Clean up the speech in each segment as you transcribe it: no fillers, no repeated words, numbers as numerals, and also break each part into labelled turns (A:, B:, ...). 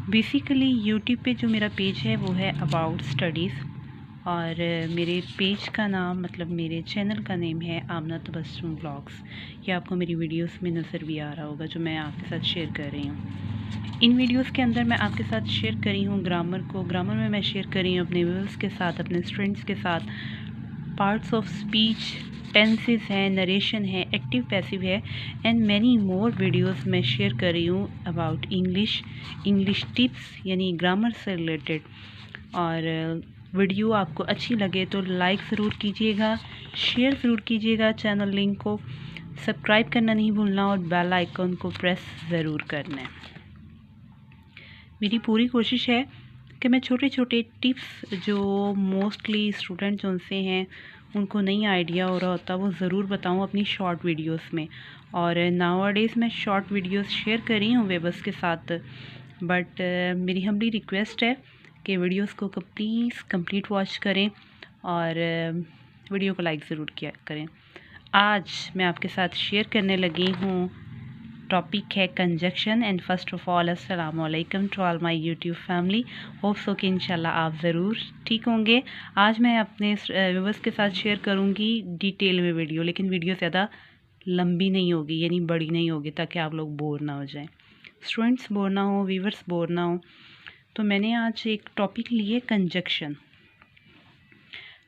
A: Basically YouTube पे जो मेरा पेज है वो है अबाउट स्टडीज़, और मेरे पेज का नाम मतलब मेरे चैनल का नेम है आमना तबस्सुम ब्लॉग्स। ये आपको मेरी वीडियोस में नज़र भी आ रहा होगा जो मैं आपके साथ शेयर कर रही हूँ। इन वीडियोस के अंदर मैं आपके साथ शेयर कर रही हूँ ग्रामर में मैं शेयर कर रही हूँ अपने व्यूअर्स के साथ, अपने स्टूडेंट्स के साथ। पार्ट्स ऑफ स्पीच, टेंसेस हैं, नरेशन है, एक्टिव पैसिव है एंड मैनी मोर वीडियोस मैं शेयर कर रही हूँ अबाउट इंग्लिश टिप्स यानी ग्रामर से रिलेटेड। और वीडियो आपको अच्छी लगे तो लाइक ज़रूर कीजिएगा, शेयर ज़रूर कीजिएगा, चैनल लिंक को सब्सक्राइब करना नहीं भूलना और बेल आइकन को प्रेस ज़रूर करना है। मेरी पूरी कोशिश है कि मैं छोटे छोटे टिप्स जो मोस्टली स्टूडेंट उनसे हैं उनको नहीं आइडिया हो रहा होता वो ज़रूर बताऊं अपनी शॉर्ट वीडियोस में। और नाउअडेज़ मैं शॉर्ट वीडियोस शेयर कर रही हूँ वेबर्स के साथ, बट मेरी हम्बली रिक्वेस्ट है कि वीडियोस को प्लीज़ कंप्लीट वॉच करें और वीडियो को लाइक ज़रूर किया करें। आज मैं आपके साथ शेयर करने लगी हूँ, टॉपिक है conjunction. And first of all अस्सलाम वालेकुम to all my YouTube family. Hope so कि इंशाल्लाह आप ज़रूर ठीक होंगे। आज मैं अपने व्यूअर्स के साथ शेयर करूँगी डिटेल में वीडियो, लेकिन वीडियो ज़्यादा लंबी नहीं होगी यानी बड़ी नहीं होगी ताकि आप लोग बोर ना हो जाएं, स्टूडेंट्स बोर ना हो, व्यूअर्स बोर ना हो। तो मैंने आज एक टॉपिक लिए कंजक्शन।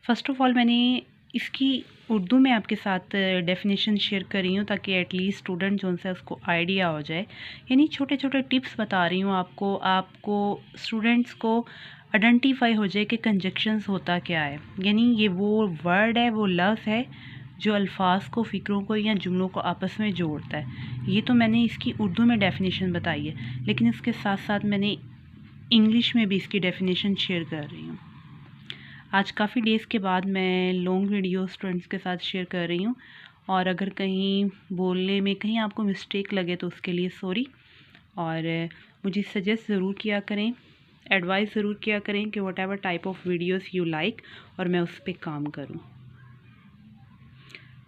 A: फ़र्स्ट ऑफ ऑल मैंने इसकी उर्दू में आपके साथ डेफिनेशन शेयर कर रही हूँ ताकि एटलीस्ट स्टूडेंट जो उनसे उसको आइडिया हो जाए। यानी छोटे छोटे टिप्स बता रही हूँ आपको स्टूडेंट्स को आइडेंटिफाई हो जाए कि कंजक्शंस होता क्या है। यानी ये वो वर्ड है, वो लफ्ज़ है जो अल्फाज को, फ़िक्रों को या जुमलों को आपस में जोड़ता है। ये तो मैंने इसकी उर्दू में डेफिनेशन बताई है, लेकिन इसके साथ साथ मैंने इंग्लिश में भी इसकी डेफिनेशन शेयर कर रही हूँ। आज काफ़ी डेज़ के बाद मैं लॉन्ग वीडियो स्टूडेंट्स के साथ शेयर कर रही हूँ, और अगर कहीं बोलने में कहीं आपको मिस्टेक लगे तो उसके लिए सॉरी। और मुझे सजेस्ट ज़रूर किया करें, एडवाइस ज़रूर किया करें कि what ever type of videos you like, और मैं उस पर काम करूँ।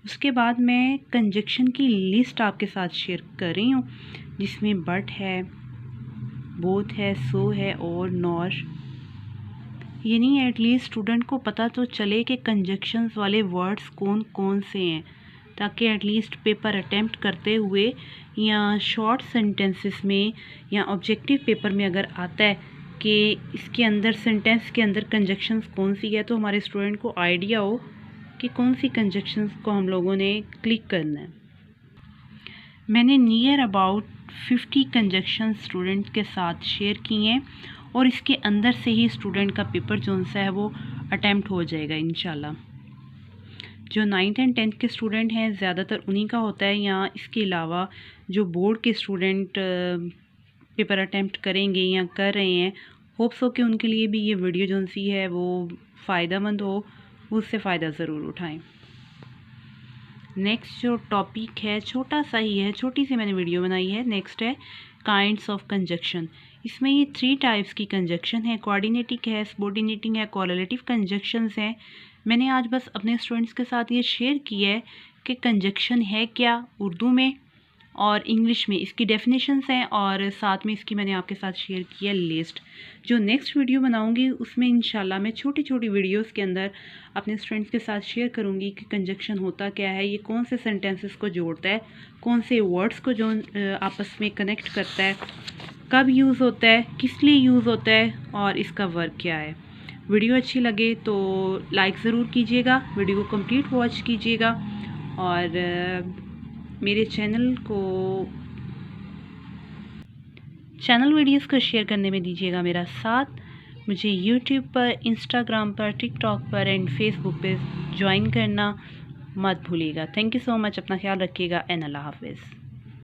A: उसके बाद मैं कंजक्शन की लिस्ट आपके साथ शेयर कर रही हूँ जिसमें बट है, बोथ है, सो है और नॉर। यानी एटलीस्ट स्टूडेंट को पता तो चले कि कंजक्शंस वाले वर्ड्स कौन कौन से हैं, ताकि एटलीस्ट पेपर अटेम्प्ट करते हुए या शॉर्ट सेंटेंसेस में या ऑब्जेक्टिव पेपर में अगर आता है कि इसके अंदर सेंटेंस के अंदर कंजक्शंस कौन सी है तो हमारे स्टूडेंट को आइडिया हो कि कौन सी कंजक्शंस को हम लोगों ने क्लिक करना है। मैंने नियर अबाउट 50 कंजक्शन स्टूडेंट के साथ शेयर किए हैं और इसके अंदर से ही स्टूडेंट का पेपर जो सा है वो अटैम्प्ट हो जाएगा इंशाल्लाह। जो 9th एंड 10th के स्टूडेंट हैं ज़्यादातर उन्हीं का होता है, या इसके अलावा जो बोर्ड के स्टूडेंट पेपर अटैम्प्ट करेंगे या कर रहे हैं, होप्स हो कि उनके लिए भी ये वीडियो जो सी है वो फ़ायदेमंद हो, उससे फ़ायदा ज़रूर उठाएँ। नेक्स्ट जो टॉपिक है छोटा सा ही है, छोटी सी मैंने वीडियो बनाई है। नेक्स्ट है काइंड्स ऑफ कंजक्शन। इसमें ये 3 टाइप्स की कंजक्शन है, कोऑर्डिनेटिंग है, सबऑर्डिनेटिंग है, कोरिलेटिव कंजक्शंस हैं। मैंने आज बस अपने स्टूडेंट्स के साथ ये शेयर किया है कि कंजक्शन है क्या उर्दू में और इंग्लिश में, इसकी डेफिनेशंस हैं, और साथ में इसकी मैंने आपके साथ शेयर किया लिस्ट। जो नेक्स्ट वीडियो बनाऊंगी उसमें इंशाल्लाह मैं छोटी छोटी वीडियोस के अंदर अपने स्टूडेंट्स के साथ शेयर करूंगी कि कंजक्शन होता क्या है, ये कौन से सेंटेंसेस को जोड़ता है, कौन से वर्ड्स को जो आपस में कनेक्ट करता है, कब यूज़ होता है, किस लिए यूज़ होता है और इसका वर्क क्या है। वीडियो अच्छी लगे तो लाइक ज़रूर कीजिएगा, वीडियो को कंप्लीट वॉच कीजिएगा, और मेरे चैनल वीडियोस को शेयर करने में दीजिएगा मेरा साथ। मुझे यूट्यूब पर, इंस्टाग्राम पर, टिकटॉक पर एंड फेसबुक पे ज्वाइन करना मत भूलिएगा। Thank you so much. अपना ख्याल रखिएगा एंड अल्लाह हाफिज़।